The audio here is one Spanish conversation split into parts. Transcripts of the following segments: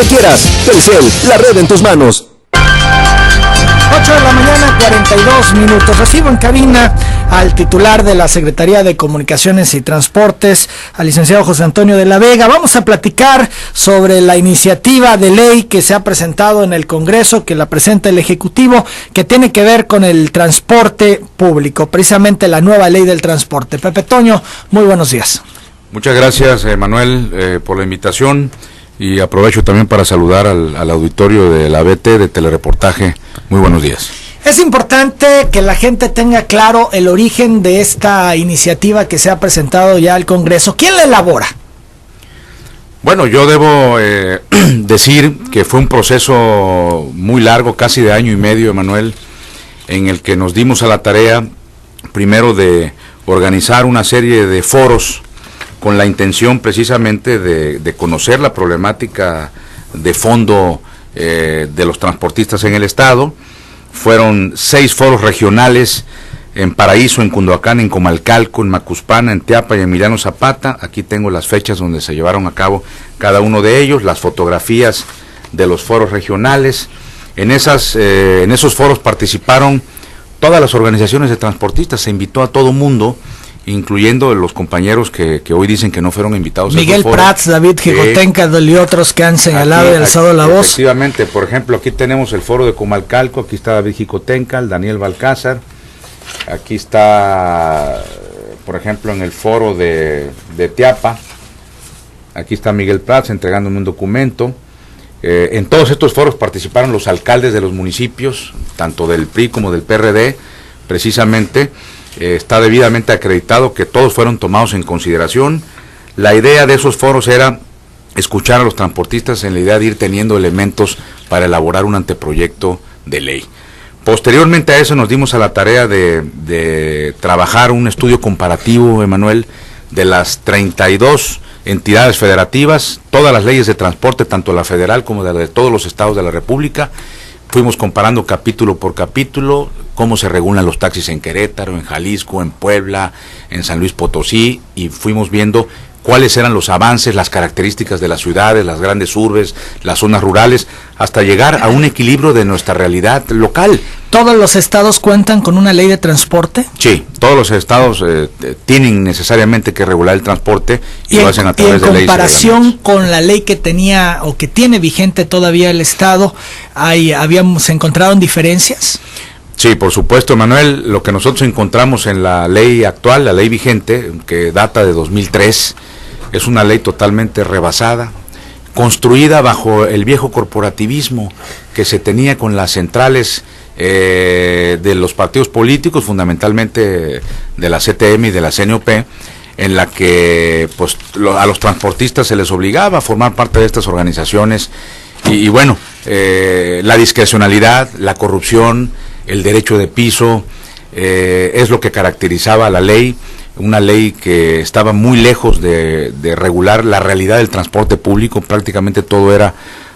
que quieras. Telcel, la red en tus manos. 8 de la mañana, 42 minutos. Recibo en cabina al titular de la Secretaría de Comunicaciones y Transportes, al licenciado José Antonio de la Vega. Vamos a platicar sobre la iniciativa de ley que se ha presentado en el Congreso, que la presenta el Ejecutivo, que tiene que ver con el transporte público, precisamente la nueva ley del transporte. Pepe Toño, muy buenos días. Muchas gracias, Manuel, por la invitación. Y aprovecho también para saludar al auditorio de la BT de Telereportaje. Muy buenos días. Es importante que la gente tenga claro el origen de esta iniciativa que se ha presentado ya al Congreso. ¿Quién la elabora? Bueno, yo debo decir que fue un proceso muy largo, casi de año y medio, Manuel, en el que nos dimos a la tarea, primero, de organizar una serie de foros con la intención precisamente de conocer la problemática de fondo de los transportistas en el Estado. Fueron 6 foros regionales en Paraíso, en Cunduacán, en Comalcalco, en Macuspana, en Teapa y Emiliano Zapata. Aquí tengo las fechas donde se llevaron a cabo cada uno de ellos, las fotografías de los foros regionales. En esos foros participaron todas las organizaciones de transportistas, se invitó a todo mundo, incluyendo los compañeros que hoy dicen que no fueron invitados. Miguel Prats, David Gigotenca y otros que han señalado y alzado la voz. Efectivamente, por ejemplo, aquí tenemos el foro de Comalcalco, aquí está David Gigotenca, Daniel Balcázar, aquí está, por ejemplo, en el foro de Teapa, aquí está Miguel Prats entregándome un documento. En todos estos foros participaron los alcaldes de los municipios, tanto del PRI como del PRD, precisamente. Está debidamente acreditado que todos fueron tomados en consideración. La idea de esos foros era escuchar a los transportistas en la idea de ir teniendo elementos para elaborar un anteproyecto de ley. Posteriormente a eso nos dimos a la tarea de trabajar un estudio comparativo, Emanuel, de las 32 entidades federativas, todas las leyes de transporte, tanto la federal como de todos los estados de la República. Fuimos comparando capítulo por capítulo, cómo se regulan los taxis en Querétaro, en Jalisco, en Puebla, en San Luis Potosí, y fuimos viendo cuáles eran los avances, las características de las ciudades, las grandes urbes, las zonas rurales, hasta llegar a un equilibrio de nuestra realidad local. ¿Todos los estados cuentan con una ley de transporte? Sí, todos los estados tienen necesariamente que regular el transporte y lo hacen a través de leyes. En comparación con la ley que tenía o que tiene vigente todavía el estado, ¿se encontraron diferencias? Sí, por supuesto, Manuel. Lo que nosotros encontramos en la ley actual, la ley vigente, que data de 2003, es una ley totalmente rebasada, construida bajo el viejo corporativismo que se tenía con las centrales de los partidos políticos, fundamentalmente de la CTM y de la CNOP, en la que pues a los transportistas se les obligaba a formar parte de estas organizaciones y bueno, la discrecionalidad, la corrupción, el derecho de piso, es lo que caracterizaba a la ley, una ley que estaba muy lejos de regular la realidad del transporte público. Prácticamente todo era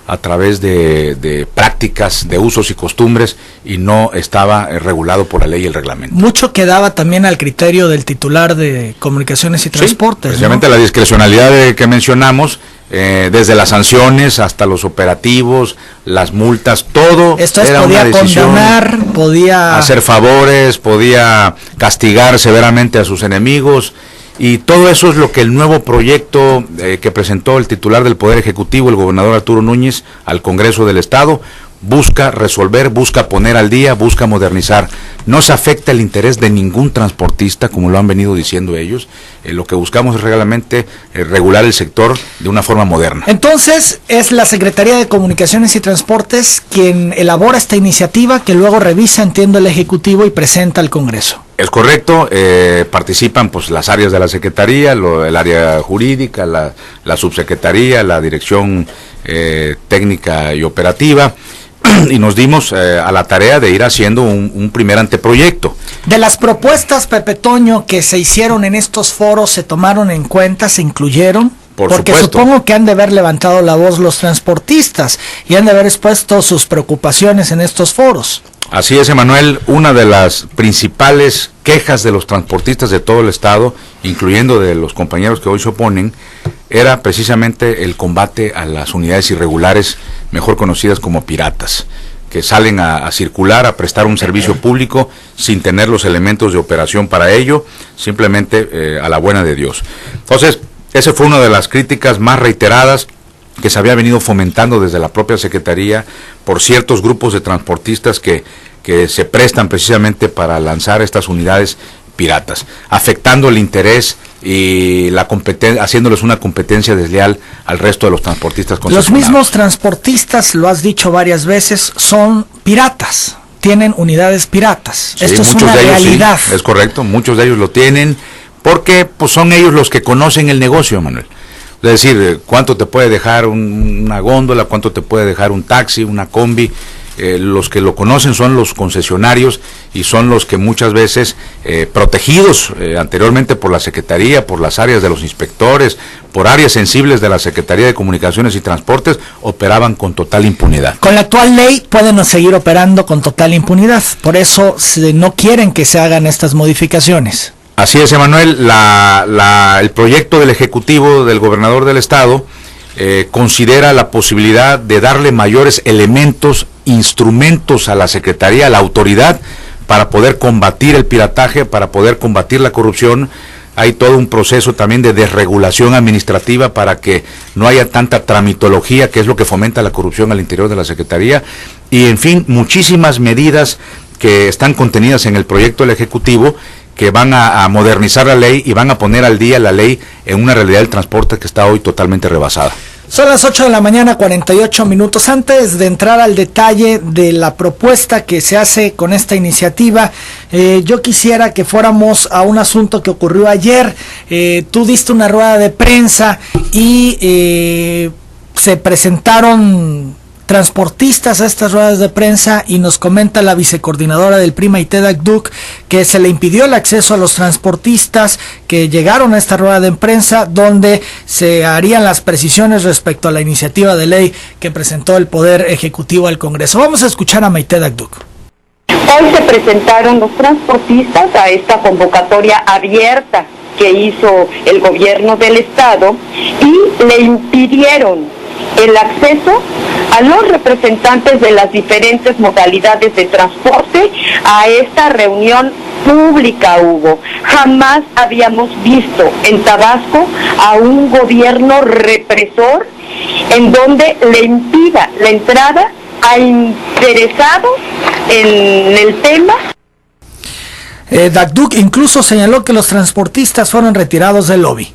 a través de prácticas, de usos y costumbres, y no estaba regulado por la ley y el reglamento. Mucho quedaba también al criterio del titular de Comunicaciones y Transportes. Sí, precisamente, ¿no? La discrecionalidad que mencionamos, desde las sanciones hasta los operativos, las multas, todo. Esto era podía una decisión, condenar, podía hacer favores, podía castigar severamente a sus enemigos, y todo eso es lo que el nuevo proyecto que presentó el titular del Poder Ejecutivo, el gobernador Arturo Núñez, al Congreso del Estado, busca resolver, busca poner al día, busca modernizar. No se afecta el interés de ningún transportista, como lo han venido diciendo ellos. Lo que buscamos es realmente regular el sector de una forma moderna. Entonces, es la Secretaría de Comunicaciones y Transportes quien elabora esta iniciativa, que luego revisa, entiendo, el Ejecutivo y presenta al Congreso. Es correcto, participan pues las áreas de la Secretaría, el área jurídica, la subsecretaría, la dirección técnica y operativa, y nos dimos a la tarea de ir haciendo un primer anteproyecto. De las propuestas, Pepe Toño, que se hicieron en estos foros, ¿se tomaron en cuenta, se incluyeron? Porque supuesto, supongo que han de haber levantado la voz los transportistas y han de haber expuesto sus preocupaciones en estos foros. Así es, Emanuel. Una de las principales quejas de los transportistas de todo el estado, incluyendo de los compañeros que hoy se oponen, era precisamente el combate a las unidades irregulares, mejor conocidas como piratas, que salen a circular, a prestar un servicio público sin tener los elementos de operación para ello, simplemente a la buena de Dios. Entonces, esa fue una de las críticas más reiteradas que se había venido fomentando desde la propia Secretaría por ciertos grupos de transportistas que se prestan precisamente para lanzar estas unidades piratas, afectando el interés y la haciéndoles una competencia desleal al resto de los transportistas concesionarios. Los mismos transportistas, lo has dicho varias veces, son piratas, tienen unidades piratas. Sí, esto es una realidad. Sí, es correcto, muchos de ellos lo tienen porque pues son ellos los que conocen el negocio, Manuel. Es decir, cuánto te puede dejar una góndola, cuánto te puede dejar un taxi, una combi. Los que lo conocen son los concesionarios y son los que muchas veces, protegidos anteriormente por la Secretaría, por las áreas de los inspectores, por áreas sensibles de la Secretaría de Comunicaciones y Transportes, operaban con total impunidad. Con la actual ley pueden seguir operando con total impunidad, por eso no quieren que se hagan estas modificaciones. Así es, Emanuel, el proyecto del Ejecutivo del Gobernador del Estado considera la posibilidad de darle mayores elementos, instrumentos a la Secretaría, a la autoridad, para poder combatir el pirataje, para poder combatir la corrupción. Hay todo un proceso también de desregulación administrativa para que no haya tanta tramitología, que es lo que fomenta la corrupción al interior de la Secretaría, y en fin, muchísimas medidas que están contenidas en el proyecto del Ejecutivo, que van a modernizar la ley y van a poner al día la ley en una realidad del transporte que está hoy totalmente rebasada. Son las 8 de la mañana, 48 minutos. Antes de entrar al detalle de la propuesta que se hace con esta iniciativa, yo quisiera que fuéramos a un asunto que ocurrió ayer. Tú diste una rueda de prensa y se presentaron transportistas a estas ruedas de prensa y nos comenta la vicecoordinadora del PRI, Maite Dagduc, que se le impidió el acceso a los transportistas que llegaron a esta rueda de prensa donde se harían las precisiones respecto a la iniciativa de ley que presentó el Poder Ejecutivo al Congreso. Vamos a escuchar a Maite Dagduc. Hoy se presentaron los transportistas a esta convocatoria abierta que hizo el gobierno del estado y le impidieron el acceso a los representantes de las diferentes modalidades de transporte a esta reunión pública, Hugo. Jamás habíamos visto en Tabasco a un gobierno represor en donde le impida la entrada a interesados en el tema. Dagduc incluso señaló que los transportistas fueron retirados del lobby.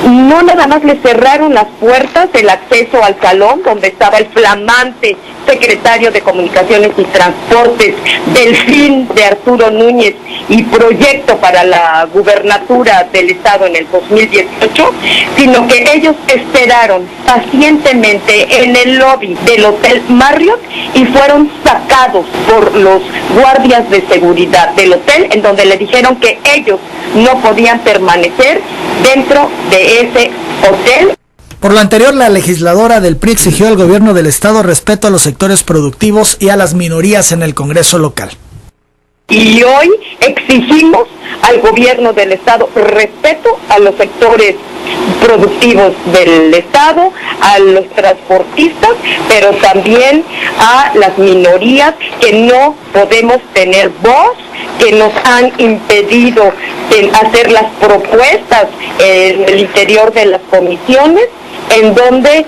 No nada más le cerraron las puertas del acceso al salón donde estaba el flamante secretario de Comunicaciones y Transportes, Delfín de Arturo Núñez, y proyecto para la gubernatura del estado en el 2018, sino que ellos esperaron pacientemente en el lobby del Hotel Marriott y fueron sacados por los guardias de seguridad del hotel, en donde le dijeron que ellos no podían permanecer dentro de ese hotel. Por lo anterior, la legisladora del PRI exigió al gobierno del estado respeto a los sectores productivos y a las minorías en el Congreso local. Y hoy exigimos al gobierno del estado respeto a los sectores productivos del estado, a los transportistas, pero también a las minorías que no podemos tener voz, que nos han impedido hacer las propuestas en el interior de las comisiones, en donde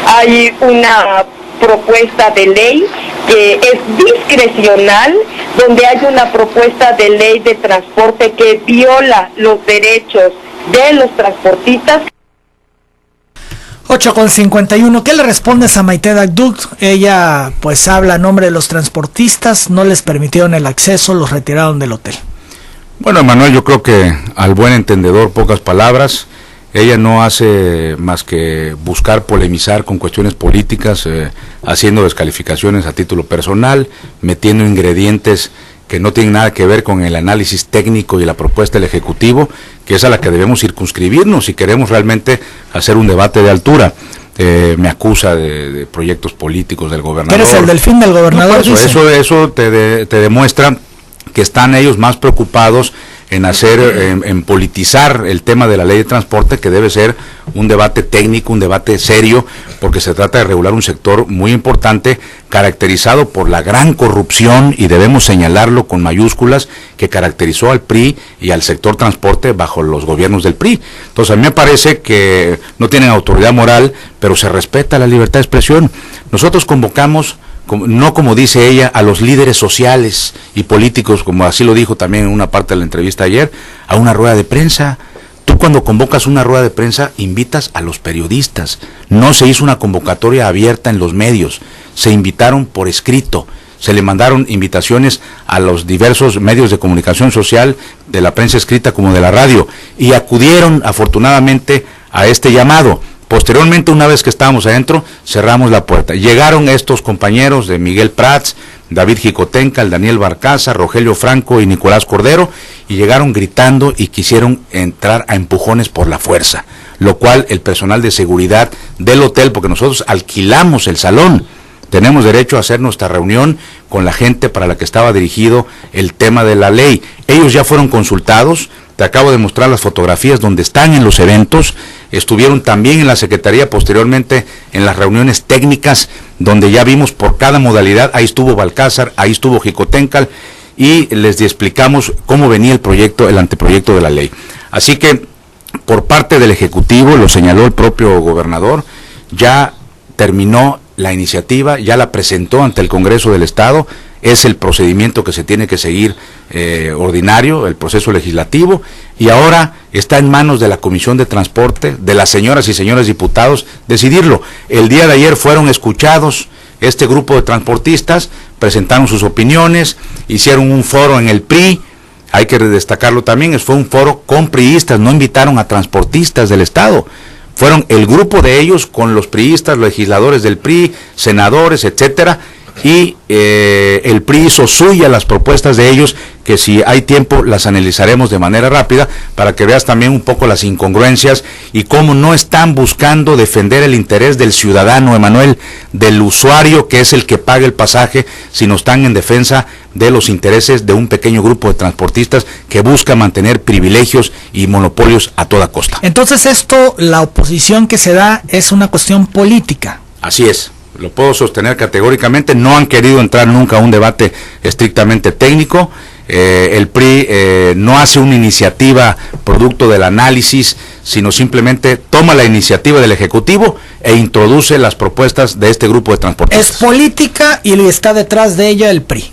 hay una propuesta de ley que es discrecional, donde hay una propuesta de ley de transporte que viola los derechos de los transportistas. 8:51, ¿qué le respondes a Maite Dagduc? Ella pues habla a nombre de los transportistas, no les permitieron el acceso, los retiraron del hotel. Bueno, Manuel, yo creo que al buen entendedor pocas palabras. Ella no hace más que buscar polemizar con cuestiones políticas, haciendo descalificaciones a título personal, metiendo ingredientes que no tienen nada que ver con el análisis técnico y la propuesta del Ejecutivo, que es a la que debemos circunscribirnos si queremos realmente hacer un debate de altura. Me acusa de proyectos políticos del gobernador. Eres el delfín del gobernador. No, eso te demuestra que están ellos más preocupados en en politizar el tema de la ley de transporte, que debe ser un debate técnico, un debate serio, porque se trata de regular un sector muy importante, caracterizado por la gran corrupción, y debemos señalarlo con mayúsculas, que caracterizó al PRI y al sector transporte bajo los gobiernos del PRI. Entonces a mí me parece que no tienen autoridad moral, pero se respeta la libertad de expresión. Nosotros convocamos, no como dice ella, a los líderes sociales y políticos, como así lo dijo también en una parte de la entrevista ayer, a una rueda de prensa. Tú cuando convocas una rueda de prensa invitas a los periodistas. No se hizo una convocatoria abierta en los medios, se invitaron por escrito, se le mandaron invitaciones a los diversos medios de comunicación social, de la prensa escrita como de la radio, y acudieron afortunadamente a este llamado. Posteriormente, una vez que estábamos adentro, cerramos la puerta. Llegaron estos compañeros de Miguel Prats, David Jicotencal, Daniel Balcázar, Rogelio Franco y Nicolás Cordero, y llegaron gritando y quisieron entrar a empujones por la fuerza, lo cual el personal de seguridad del hotel, porque nosotros alquilamos el salón, tenemos derecho a hacer nuestra reunión con la gente para la que estaba dirigido el tema de la ley. Ellos ya fueron consultados. Te acabo de mostrar las fotografías donde están en los eventos, estuvieron también en la Secretaría posteriormente en las reuniones técnicas, donde ya vimos por cada modalidad, ahí estuvo Balcázar, ahí estuvo Jicotencal, y les explicamos cómo venía el proyecto, el anteproyecto de la ley. Así que, por parte del Ejecutivo, lo señaló el propio gobernador, ya terminó la iniciativa, ya la presentó ante el Congreso del Estado, es el procedimiento que se tiene que seguir ordinario, el proceso legislativo, y ahora está en manos de la Comisión de Transporte, de las señoras y señores diputados, decidirlo. El día de ayer fueron escuchados este grupo de transportistas, presentaron sus opiniones, hicieron un foro en el PRI, hay que destacarlo también, fue un foro con priistas, no invitaron a transportistas del Estado. Fueron el grupo de ellos con los priistas, legisladores del PRI, senadores, etcétera, y el PRI hizo suya las propuestas de ellos, que si hay tiempo las analizaremos de manera rápida, para que veas también un poco las incongruencias y cómo no están buscando defender el interés del ciudadano, Emanuel, del usuario, que es el que paga el pasaje, sino están en defensa de los intereses de un pequeño grupo de transportistas que busca mantener privilegios y monopolios a toda costa. Entonces esto, la oposición que se da, es una cuestión política. Así es. Lo puedo sostener categóricamente, no han querido entrar nunca a un debate estrictamente técnico. El PRI no hace una iniciativa producto del análisis, sino simplemente toma la iniciativa del Ejecutivo e introduce las propuestas de este grupo de transportistas. Es política y está detrás de ella el PRI.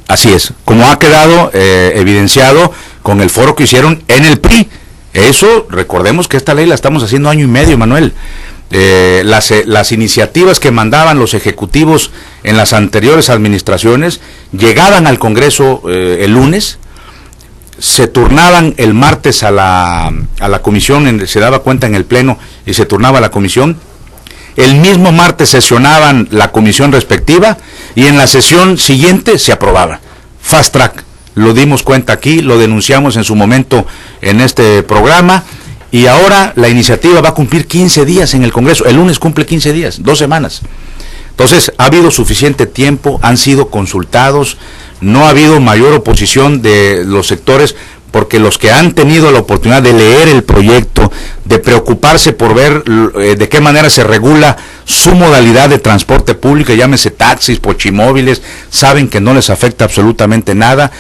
Así es, como ha quedado evidenciado con el foro que hicieron en el PRI. Eso, recordemos que esta ley la estamos haciendo año y medio, Manuel. Las iniciativas que mandaban los ejecutivos en las anteriores administraciones llegaban al Congreso el lunes, se turnaban el martes a la comisión, se daba cuenta en el Pleno y se turnaba la comisión. El mismo martes sesionaban la comisión respectiva y en la sesión siguiente se aprobaba. Fast track, lo dimos cuenta aquí, lo denunciamos en su momento en este programa. Y ahora la iniciativa va a cumplir 15 días en el Congreso. El lunes cumple 15 días, 2 semanas. Entonces, ha habido suficiente tiempo, han sido consultados, no ha habido mayor oposición de los sectores, porque los que han tenido la oportunidad de leer el proyecto, de preocuparse por ver de qué manera se regula su modalidad de transporte público, llámese taxis, pochimóviles, saben que no les afecta absolutamente nada.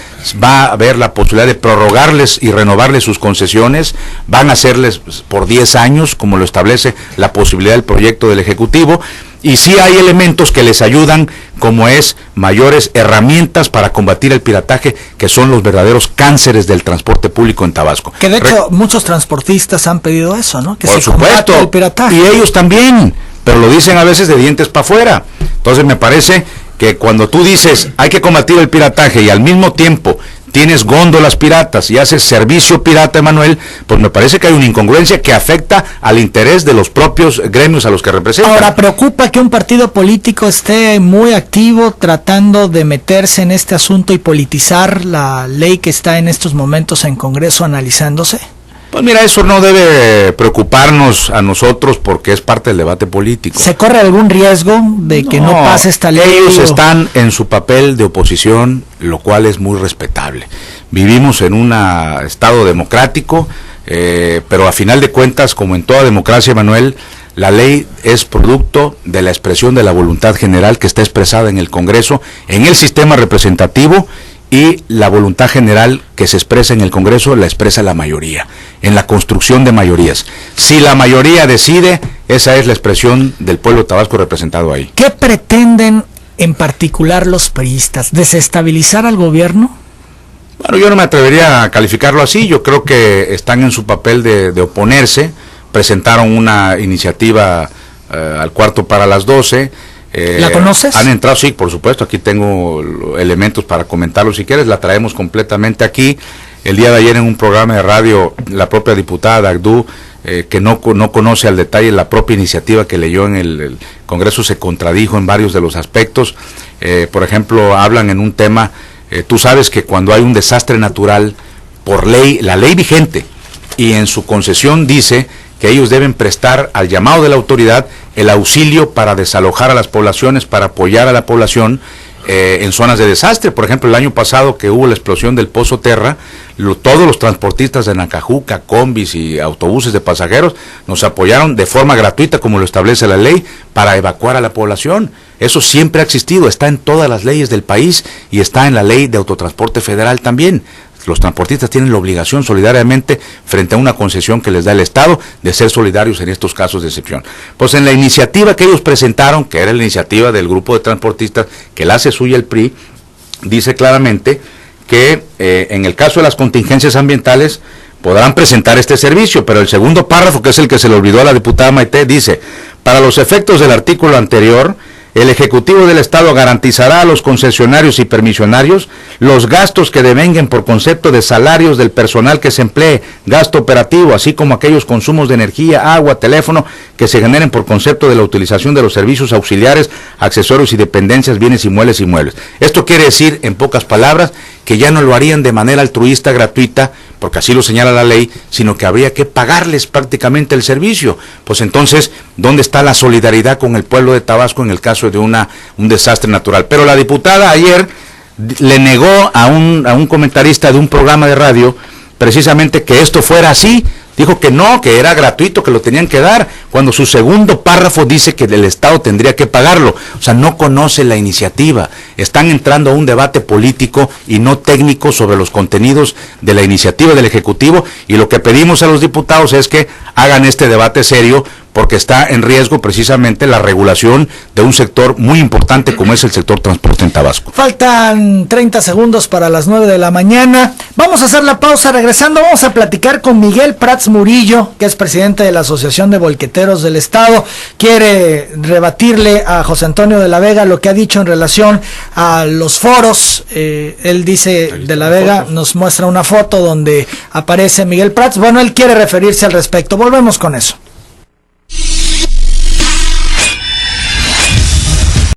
Va a haber la posibilidad de prorrogarles y renovarles sus concesiones, van a hacerles por 10 años, como lo establece la posibilidad del proyecto del Ejecutivo, y sí hay elementos que les ayudan, como es mayores herramientas para combatir el pirataje, que son los verdaderos cánceres del transporte público en Tabasco. Que de hecho muchos transportistas han pedido eso, ¿no? Que por se combate el pirataje. Y ellos también, pero lo dicen a veces de dientes para afuera. Entonces me parece que cuando tú dices hay que combatir el pirataje y al mismo tiempo tienes góndolas piratas y haces servicio pirata, Emanuel, pues me parece que hay una incongruencia que afecta al interés de los propios gremios a los que representan. Ahora, preocupa que un partido político esté muy activo tratando de meterse en este asunto y politizar la ley que está en estos momentos en Congreso analizándose. Pues mira, eso no debe preocuparnos a nosotros porque es parte del debate político. ¿Se corre algún riesgo de que no pase esta ley? Ellos están en su papel de oposición, lo cual es muy respetable. Vivimos en un estado democrático, pero a final de cuentas, como en toda democracia, Manuel, la ley es producto de la expresión de la voluntad general que está expresada en el Congreso, en el sistema representativo, y la voluntad general que se expresa en el Congreso la expresa la mayoría, en la construcción de mayorías. Si la mayoría decide, esa es la expresión del pueblo de Tabasco representado ahí. ¿Qué pretenden en particular los priistas? ¿Desestabilizar al gobierno? Bueno, yo no me atrevería a calificarlo así. Yo creo que están en su papel de oponerse. Presentaron una iniciativa al 11:45. ¿La conoces? Han entrado, sí, por supuesto. Aquí tengo elementos para comentarlo si quieres. La traemos completamente aquí. El día de ayer en un programa de radio, la propia diputada Dagdú, que no conoce al detalle la propia iniciativa que leyó en el Congreso, se contradijo en varios de los aspectos. Por ejemplo, hablan en un tema, tú sabes que cuando hay un desastre natural, por ley, la ley vigente, y en su concesión dice que ellos deben prestar al llamado de la autoridad el auxilio para desalojar a las poblaciones, para apoyar a la población en zonas de desastre. Por ejemplo, el año pasado que hubo la explosión del Pozo Terra, todos los transportistas de Nacajuca, combis y autobuses de pasajeros nos apoyaron de forma gratuita, como lo establece la ley, para evacuar a la población. Eso siempre ha existido, está en todas las leyes del país y está en la ley de autotransporte federal también. Los transportistas tienen la obligación solidariamente frente a una concesión que les da el Estado de ser solidarios en estos casos de excepción. Pues en la iniciativa que ellos presentaron, que era la iniciativa del grupo de transportistas que la hace suya el PRI, dice claramente que en el caso de las contingencias ambientales podrán presentar este servicio, pero el segundo párrafo, que es el que se le olvidó a la diputada Maite, dice: para los efectos del artículo anterior, el Ejecutivo del Estado garantizará a los concesionarios y permisionarios los gastos que devenguen por concepto de salarios del personal que se emplee, gasto operativo, así como aquellos consumos de energía, agua, teléfono que se generen por concepto de la utilización de los servicios auxiliares, accesorios y dependencias, bienes inmuebles y muebles. Esto quiere decir, en pocas palabras, que ya no lo harían de manera altruista, gratuita, porque así lo señala la ley, sino que habría que pagarles prácticamente el servicio. Pues entonces, ¿dónde está la solidaridad con el pueblo de Tabasco en el caso de un desastre natural? Pero la diputada ayer le negó a un comentarista de un programa de radio precisamente que esto fuera así. Dijo que no, que era gratuito, que lo tenían que dar, cuando su segundo párrafo dice que el Estado tendría que pagarlo. O sea, no conoce la iniciativa. Están entrando a un debate político y no técnico sobre los contenidos de la iniciativa del Ejecutivo, y lo que pedimos a los diputados es que hagan este debate serio, porque está en riesgo precisamente la regulación de un sector muy importante como es el sector transporte en Tabasco. Faltan 30 segundos para las 9 de la mañana. Vamos a hacer la pausa. Regresando vamos a platicar con Miguel Prats Murillo, que es presidente de la Asociación de Volqueteros del Estado. Quiere rebatirle a José Antonio de la Vega lo que ha dicho en relación a los foros. Él dice, de la Vega nos muestra una foto donde aparece Miguel Prats. Bueno, él quiere referirse al respecto. Volvemos con eso.